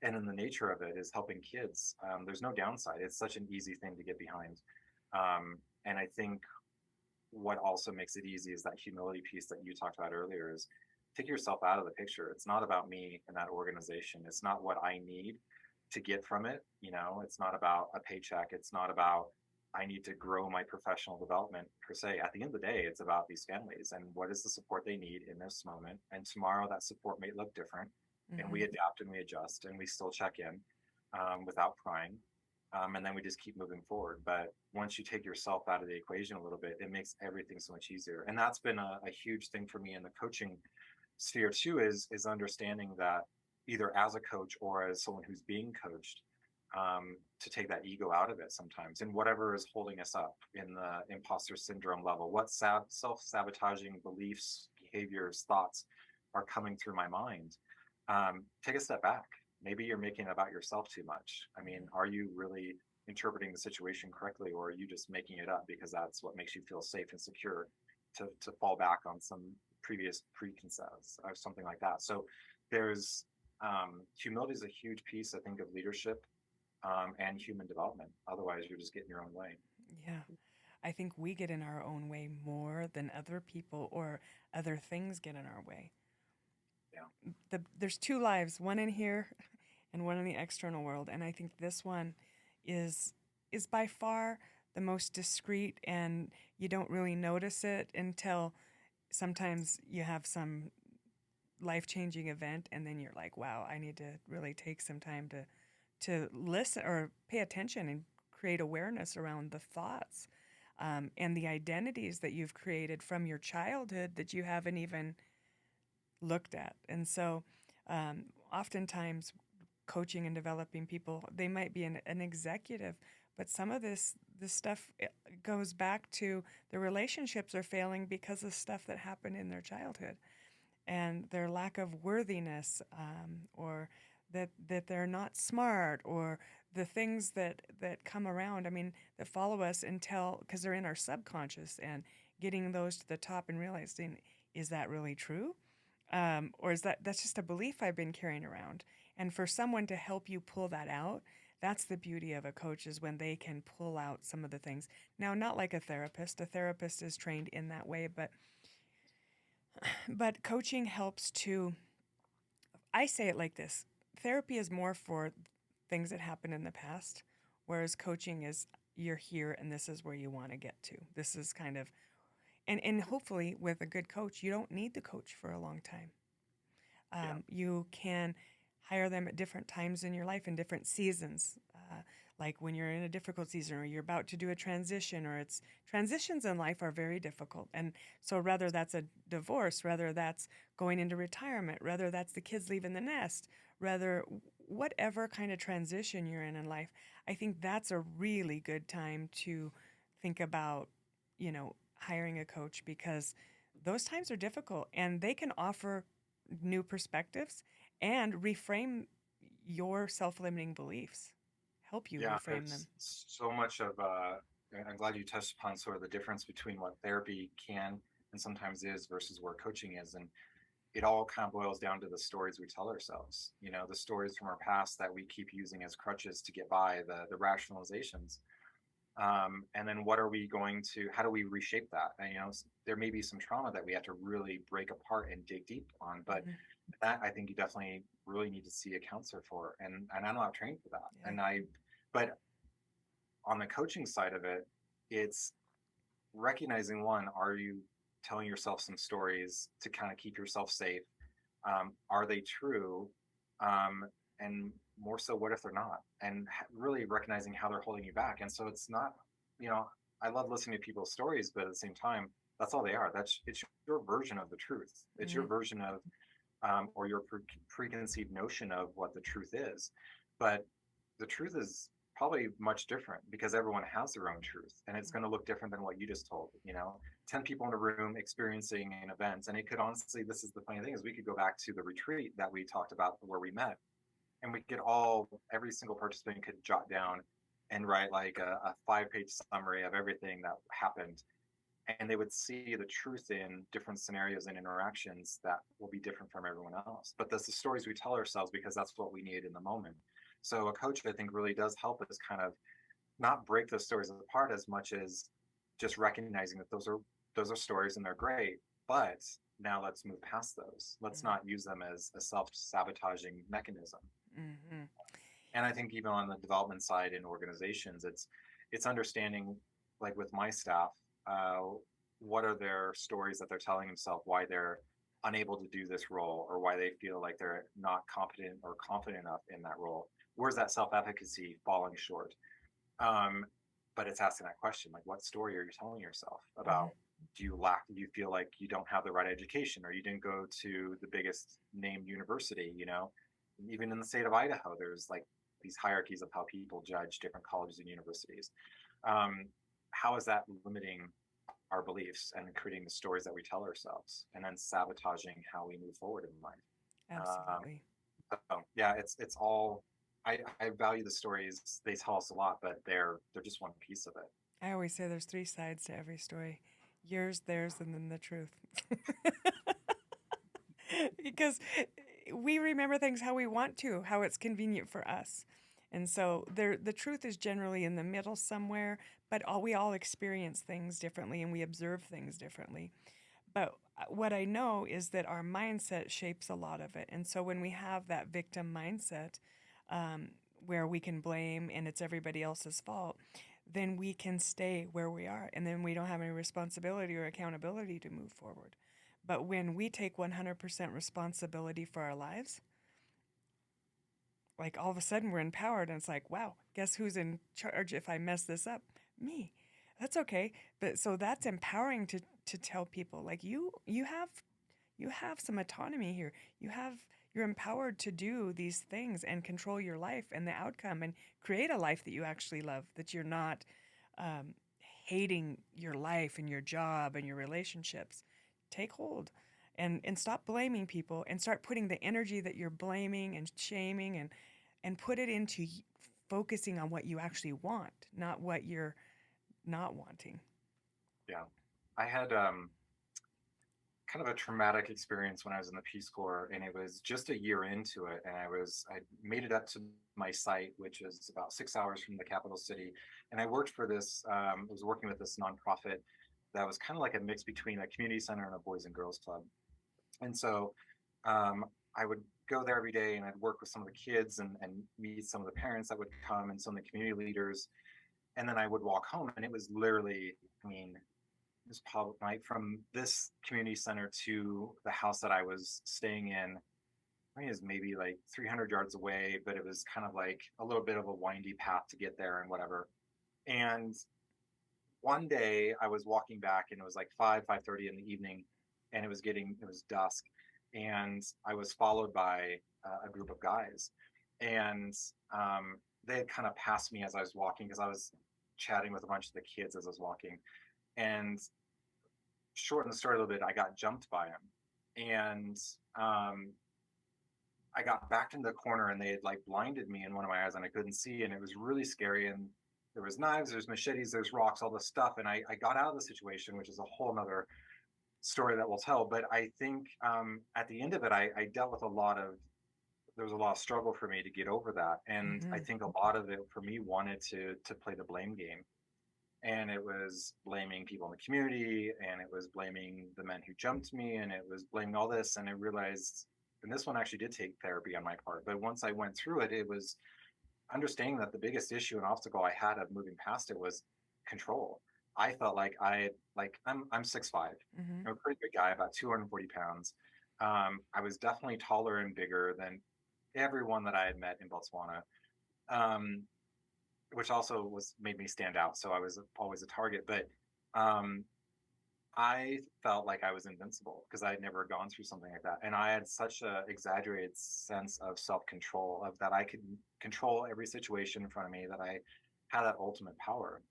and then the nature of it is helping kids. There's no downside. It's such an easy thing to get behind. And I think what also makes it easy is that humility piece that you talked about earlier, is take yourself out of the picture. It's not about me and that organization. It's not what I need to get from it. It's not about a paycheck. It's not about, I need to grow my professional development per se. At the end of the day, it's about these families and what is the support they need in this moment. And tomorrow that support may look different, and we adapt and we adjust and we still check in without prying. And then we just keep moving forward. But once you take yourself out of the equation a little bit, it makes everything so much easier. And that's been a huge thing for me in the coaching sphere too, is understanding that either as a coach or as someone who's being coached, to take that ego out of it sometimes, and whatever is holding us up in the imposter syndrome level, what self-sabotaging beliefs, behaviors, thoughts are coming through my mind. Take a step back. Maybe you're making it about yourself too much. I mean, are you really interpreting the situation correctly, or are you just making it up because that's what makes you feel safe and secure to fall back on some previous preconcepts or something like that? So there's humility is a huge piece, I think, of leadership and human development. Otherwise, you're just getting your own way. Yeah. I think we get in our own way more than other people or other things get in our way. there's two lives, one in here and one in the external world. And I think this one is by far the most discreet, and you don't really notice it until sometimes you have some life-changing event, and then you're like, wow, I need to really take some time to listen or pay attention and create awareness around the thoughts and the identities that you've created from your childhood that you haven't even looked at. And so oftentimes coaching and developing people, they might be an executive, but some of this stuff goes back to the relationships are failing because of stuff that happened in their childhood and their lack of worthiness, or that they're not smart, or the things that come around, I mean, that follow us until, because they're in our subconscious, and getting those to the top and realizing, is that really true? Or is that's just a belief I've been carrying around? And for someone to help you pull that out, that's the beauty of a coach, is when they can pull out some of the things. Now, not like a therapist. A therapist is trained in that way, but coaching helps to, I say it like this: therapy is more for things that happened in the past, whereas coaching is, you're here and this is where you want to get to. This is kind of, and hopefully with a good coach, you don't need the coach for a long time. You can hire them at different times in your life, in different seasons, like when you're in a difficult season, or you're about to do a transition, or it's transitions in life are very difficult. And so whether that's a divorce, whether that's going into retirement, whether that's the kids leaving the nest, whether whatever kind of transition you're in life, I think that's a really good time to think about, hiring a coach, because those times are difficult and they can offer new perspectives and reframe your self-limiting beliefs, help you Yeah, reframe them. it's so much of and I'm glad you touched upon sort of the difference between what therapy can and sometimes is versus where coaching is. And it all kind of boils down to the stories we tell ourselves, the stories from our past that we keep using as crutches to get by, the rationalizations. And then how do we reshape that? And, there may be some trauma that we have to really break apart and dig deep on, but Mhm. that I think you definitely really need to see a counselor for. And I'm not trained for that. Yeah. But on the coaching side of it, it's recognizing, one, are you telling yourself some stories to kind of keep yourself safe? Are they true? And more so, what if they're not? And really recognizing how they're holding you back. And so it's not, I love listening to people's stories, but at the same time, that's all they are. It's your version of the truth. It's your Mhm. version of, or your preconceived notion of what the truth is. But the truth is probably much different, because everyone has their own truth, and it's going to look different than what you just told. 10 people in a room experiencing an event, and it could honestly, this is the funny thing, is we could go back to the retreat that we talked about where we met, and every single participant could jot down and write like a 5-page summary of everything that happened, and they would see the truth in different scenarios and interactions that will be different from everyone else. But that's the stories we tell ourselves, because that's what we need in the moment. So a coach, I think, really does help us kind of not break those stories apart as much as just recognizing that those are stories and they're great, but now let's move past those. Let's Mhm. not use them as a self-sabotaging mechanism. Mhm. And I think even on the development side in organizations, it's understanding, like with my staff, uh, what are their stories that they're telling themselves, why they're unable to do this role, or why they feel like they're not competent or confident enough in that role. Where's that self-efficacy falling short? Um, but it's asking that question, like, what story are you telling yourself Mhm. about? Do you feel like you don't have the right education, or you didn't go to the biggest named university? Even in the state of Idaho, there's like these hierarchies of how people judge different colleges and universities. Um, how is that limiting our beliefs and creating the stories that we tell ourselves, and then sabotaging how we move forward in life? Um, Absolutely. so yeah, it's all. I value the stories, they tell us a lot, but they're just one piece of it. I always say there's three sides to every story: yours, theirs, and then the truth. Because we remember things how we want to, how it's convenient for us. And so the truth is generally in the middle somewhere, but we all experience things differently and we observe things differently. But what I know is that our mindset shapes a lot of it. And so when we have that victim mindset, um, where we can blame and it's everybody else's fault, then we can stay where we are. And then we don't have any responsibility or accountability to move forward. But when we take 100% responsibility for our lives, like all of a sudden we're empowered and it's like, wow, guess who's in charge if I mess this up? Me. That's okay. But so that's empowering to tell people like you have some autonomy here. You're empowered to do these things and control your life and the outcome and create a life that you actually love, that you're not um, hating your life and your job and your relationships. Take hold and stop blaming people and start putting the energy that you're blaming and shaming and put it into focusing on what you actually want, not what you're not wanting. Yeah. I had kind of a traumatic experience when I was in the Peace Corps, and it was just a year into it, and I made it up to my site, which is about 6 hours from the capital city, and I worked for this. I was working with this nonprofit that was kind of like a mix between a community center and a boys and girls club, and so I would go there every day, and I'd work with some of the kids and meet some of the parents that would come and some of the community leaders, and then I would walk home, and it was literally, I mean, it was probably like from this community center to the house that I was staying in. I mean, it was maybe like 300 yards away, but it was kind of like a little bit of a windy path to get there and whatever. And one day I was walking back, and it was like 5:30 in the evening, and it was dusk, and I was followed by a group of guys, and they had kind of passed me as I was walking because I was chatting with a bunch of the kids as I was walking, and shorten the story a little bit, I got jumped by him, and I got backed into the corner, and they had like blinded me in one of my eyes, and I couldn't see, and it was really scary. And there was knives, there's machetes, there's rocks, all this stuff, and I got out of the situation, which is a whole nother story that we'll tell. But I think at the end of it, I dealt with a lot of there was a lot of struggle for me to get over that, and I Mm-hmm. think a lot of it for me wanted to play the blame game, and it was blaming people in the community, and it was blaming the men who jumped me, and it was blaming all this. And I realized, and this one actually did take therapy on my part, but once I went through it, it was understanding that the biggest issue and obstacle I had of moving past it was control. I felt like I'm 6'5", Mm-hmm. I'm a pretty big guy, about 240 pounds. I was definitely taller and bigger than everyone that I had met in Botswana. Um, which also was made me stand out. So I was always a target, but um, I felt like I was invincible because I had never gone through something like that, and I had such a exaggerated sense of self control, of that I could control every situation in front of me, that I had that ultimate power.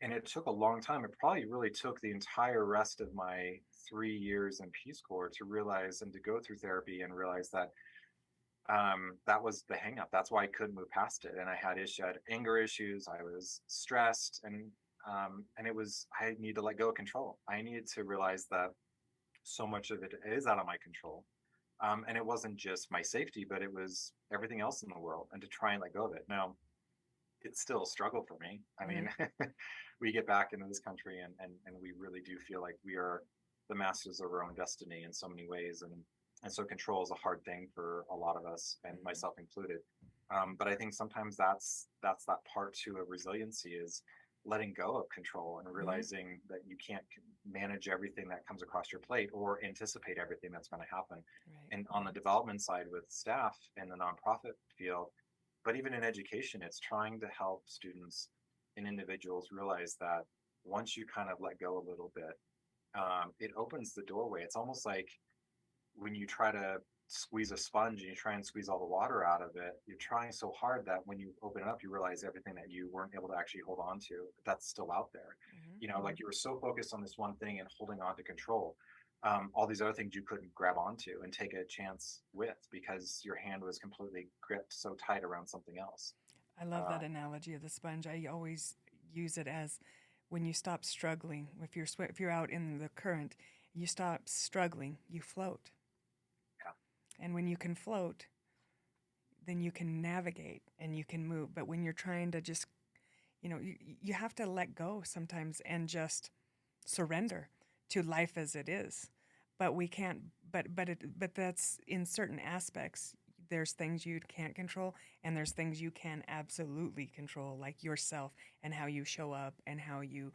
And it took a long time. It probably really took the entire rest of my 3 years in Peace Corps to realize and to go through therapy and realize that that was the hang up. That's why I couldn't move past it. And I had anger issues. I was stressed, and it was, I need to let go of control. I needed to realize that so much of it is out of my control. And it wasn't just my safety, but it was everything else in the world, and to try and let go of it. Now, it's still a struggle for me. I Mm-hmm. mean, we get back into this country, and we really do feel like we are the masters of our own destiny in so many ways. And so control is a hard thing for a lot of us, and myself included. But I think sometimes that's that part too of resiliency, is letting go of control and Mm-hmm. realizing that you can't manage everything that comes across your plate or anticipate everything that's going to happen. Right. And on the development side with staff in the nonprofit field, but even in education, it's trying to help students and individuals realize that once you kind of let go a little bit, it opens the doorway. It's almost like when you try to squeeze a sponge and you try and squeeze all the water out of it, you're trying so hard that when you open it up, you realize everything that you weren't able to actually hold on to, that's still out there. Mm-hmm. You know, like you were so focused on this one thing and holding on to control. All these other things you couldn't grab onto and take a chance with because your hand was completely gripped so tight around something else. I love Uh, that analogy of the sponge. I always use it as when you stop struggling. If you're out in the current, you stop struggling, you float. yeah, And when you can float, then you can navigate and you can move. But when you're trying to just, you have to let go sometimes and just surrender to life as it is. but we can't, but that's in certain aspects. There's things you can't control, and there's things you can absolutely control, like yourself and how you show up and how you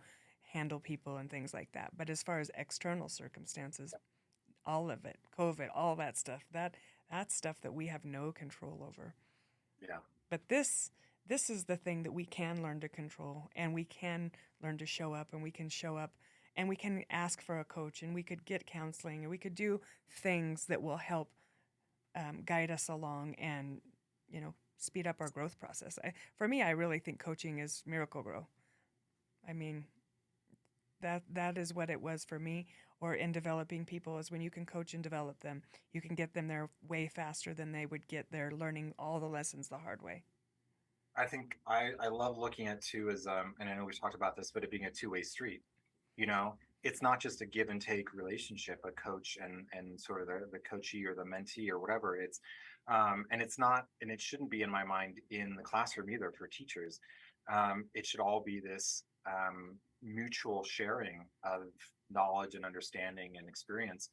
handle people and things like that. But as far as external circumstances, all of it, COVID, all that stuff, that's stuff that we have no control over. Yeah. But this is the thing that we can learn to control, and we can learn to show up, and we can show up, and we can ask for a coach, and we could get counseling, and we could do things that will help guide us along and, speed up our growth process. For me, I really think coaching is miracle grow. I mean, that is what it was for me, or in developing people, is when you can coach and develop them, you can get them there way faster than they would get there learning all the lessons the hard way. I think I love looking at too as and I know we've talked about this, but it being a two-way street. You know, it's not just a give and take relationship, a coach and sort of the coachee or the mentee or whatever. And it's not, and it shouldn't be in my mind in the classroom either for teachers. It should all be this mutual sharing of knowledge and understanding and experience.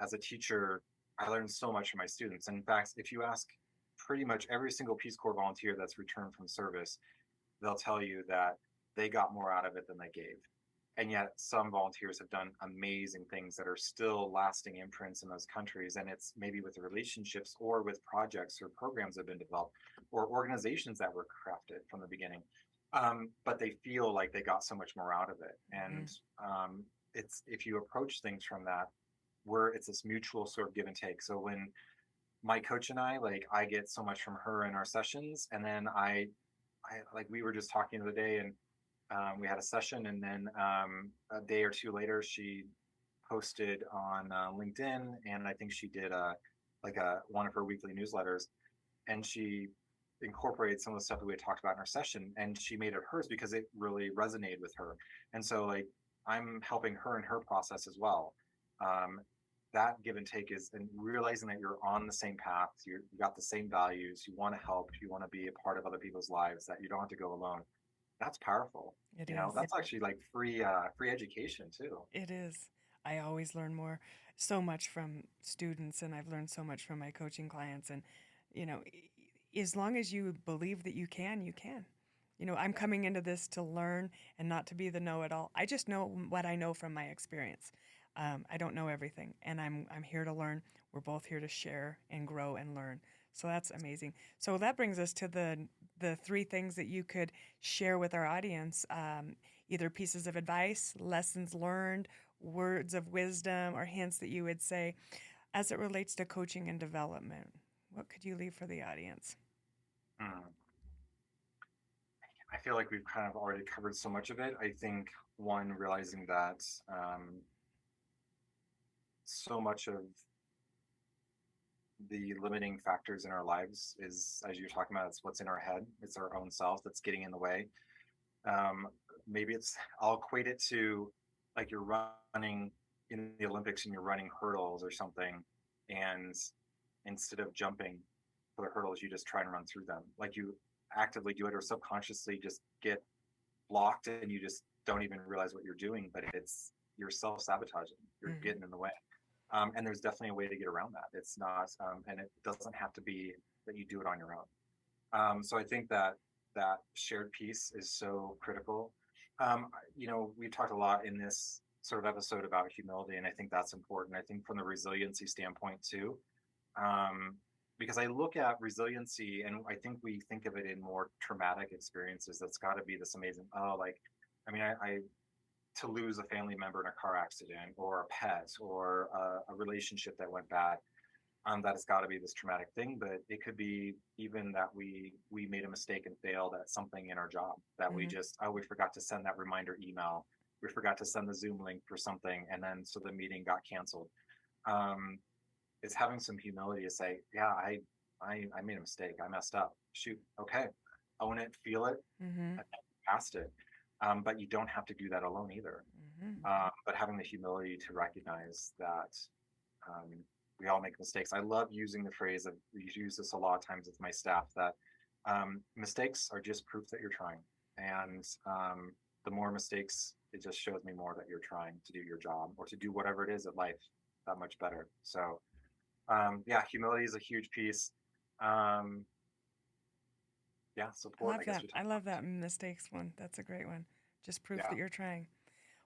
As a teacher, I learned so much from my students. And in fact, if you ask pretty much every single Peace Corps volunteer that's returned from service, they'll tell you that they got more out of it than they gave. And yet some volunteers have done amazing things that are still lasting imprints in those countries. And it's maybe with relationships or with projects or programs that have been developed or organizations that were crafted from the beginning. But they feel like they got so much more out of it. And it's, if you approach things from that, where it's this mutual sort of give and take. So when my coach and I, like, I get so much from her in our sessions, and then I like, we were just talking the other day, and we had a session, and then a day or two later, she posted on LinkedIn, and I think she did one of her weekly newsletters, and she incorporated some of the stuff that we had talked about in our session, and she made it hers because it really resonated with her. And so, like, I'm helping her in her process as well. That give and take is, and realizing that you're on the same path, you got the same values, you want to help, you want to be a part of other people's lives, that you don't have to go alone. That's powerful. It You know, is. that's actually like free education too. It is. I always learn so much from students, and I've learned so much from my coaching clients. And, as long as you believe that you can, you can. I'm coming into this to learn and not to be the know-it-all. I just know what I know from my experience. I don't know everything, and I'm here to learn. We're both here to share and grow and learn. So that's amazing. So that brings us to the three things that you could share with our audience, either pieces of advice, lessons learned, words of wisdom, or hints that you would say as it relates to coaching and development. What could you leave for the audience? Hmm. I feel like we've kind of already covered so much of it. I think one, realizing that so much of the limiting factors in our lives is, as you're talking about, it's what's in our head. It's our own self that's getting in the way. Maybe I'll equate it to, like, you're running in the Olympics and you're running hurdles or something, and instead of jumping for the hurdles, you just try and run through them. Like, you actively do it or subconsciously just get blocked, and you just don't even realize what you're doing, but you're self-sabotaging. You're getting in the way. And there's definitely a way to get around that. It's not, and it doesn't have to be that you do it on your own. So I think that shared piece is so critical. We've talked a lot in this sort of episode about humility, and I think that's important. I think from the resiliency standpoint too, because I look at resiliency, and I think we think of it in more traumatic experiences. That's got to be this amazing. I to lose a family member in a car accident, or a pet, or a relationship that went bad. That has got to be this traumatic thing, but it could be even that we made a mistake and failed at something in our job, that we forgot to send that reminder email, we forgot to send the Zoom link for something, and then so the meeting got canceled. It's having some humility to say, yeah, I made a mistake, I messed up. Shoot, okay, own it, feel it, past it. But you don't have to do that alone either. But having the humility to recognize that we all make mistakes. I love using the phrase, we use this a lot of times with my staff, that mistakes are just proof that you're trying. And the more mistakes, it just shows me more that you're trying to do your job or to do whatever it is at life that much better. So yeah, humility is a huge piece. Yeah, I support, love I guess that. we I talked about love that too. mistakes one. That's a great one. Just proof Yeah, that you're trying.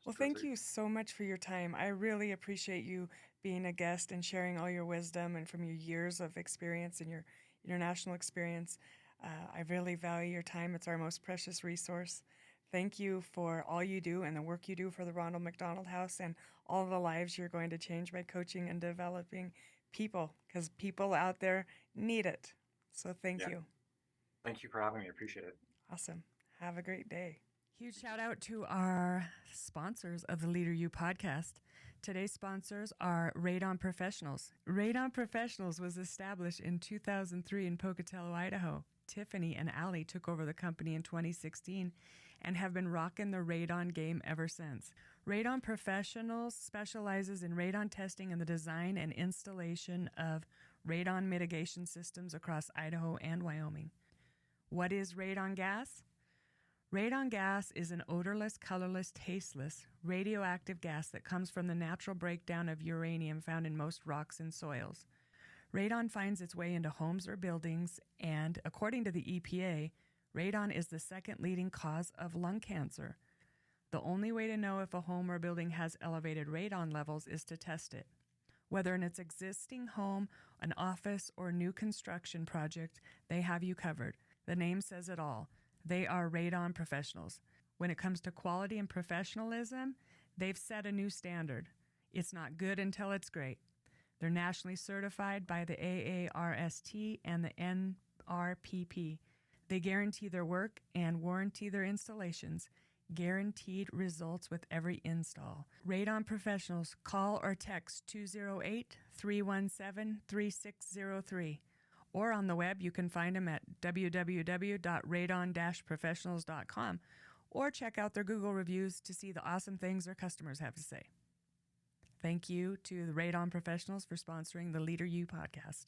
Well, just prove thank that. you so much for your time. I really appreciate you being a guest and sharing all your wisdom and from your years of experience and your international experience. I really value your time. It's our most precious resource. Thank you for all you do and the work you do for the Ronald McDonald House and all the lives you're going to change by coaching and developing people, because people out there need it. So thank Yeah, you. thank you for having me. I appreciate it. Awesome. Have a great day. Huge shout out to our sponsors of the Leader U podcast. Today's sponsors are Radon Professionals. Radon Professionals was established in 2003 in Pocatello, Idaho. Tiffany and Allie took over the company in 2016 and have been rocking the radon game ever since. Radon Professionals specializes in radon testing and the design and installation of radon mitigation systems across Idaho and Wyoming. What is radon gas? Radon gas is an odorless, colorless, tasteless, radioactive gas that comes from the natural breakdown of uranium found in most rocks and soils. Radon finds its way into homes or buildings, and according to the EPA, radon is the second leading cause of lung cancer. The only way to know if a home or building has elevated radon levels is to test it. Whether in its existing home, an office, or new construction project, they have you covered. The name says it all. They are Radon Professionals. When it comes to quality and professionalism, they've set a new standard. It's not good until it's great. They're nationally certified by the AARST and the NRPP. They guarantee their work and warranty their installations. Guaranteed results with every install. Radon Professionals. Call or text 208-317-3603. Or on the web, you can find them at www.radon-professionals.com, or check out their Google reviews to see the awesome things their customers have to say. Thank you to the Radon Professionals for sponsoring the Leader U podcast.